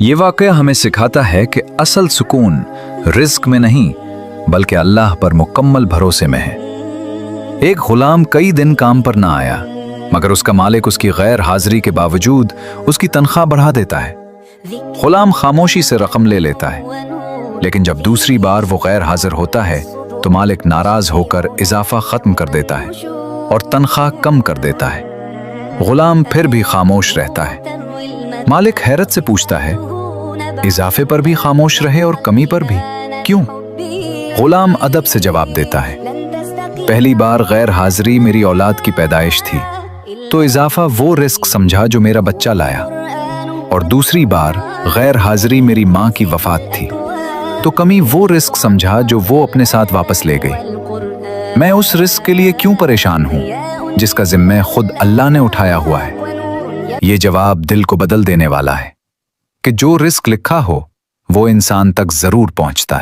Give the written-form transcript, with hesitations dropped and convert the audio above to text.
یہ واقعہ ہمیں سکھاتا ہے کہ اصل سکون رزق میں نہیں بلکہ اللہ پر مکمل بھروسے میں ہے۔ ایک غلام کئی دن کام پر نہ آیا مگر اس کا مالک اس کی غیر حاضری کے باوجود اس کی تنخواہ بڑھا دیتا ہے۔ غلام خاموشی سے رقم لے لیتا ہے، لیکن جب دوسری بار وہ غیر حاضر ہوتا ہے تو مالک ناراض ہو کر اضافہ ختم کر دیتا ہے اور تنخواہ کم کر دیتا ہے۔ غلام پھر بھی خاموش رہتا ہے۔ مالک حیرت سے پوچھتا ہے، اضافے پر بھی خاموش رہے اور کمی پر بھی کیوں؟ غلام ادب سے جواب دیتا ہے، پہلی بار غیر حاضری میری اولاد کی پیدائش تھی تو اضافہ وہ رزق سمجھا جو میرا بچہ لایا، اور دوسری بار غیر حاضری میری ماں کی وفات تھی تو کمی وہ رزق سمجھا جو وہ اپنے ساتھ واپس لے گئی۔ میں اس رزق کے لیے کیوں پریشان ہوں جس کا ذمہ خود اللہ نے اٹھایا ہوا ہے؟ یہ جواب دل کو بدل دینے والا ہے کہ جو رزق لکھا ہو وہ انسان تک ضرور پہنچتا ہے۔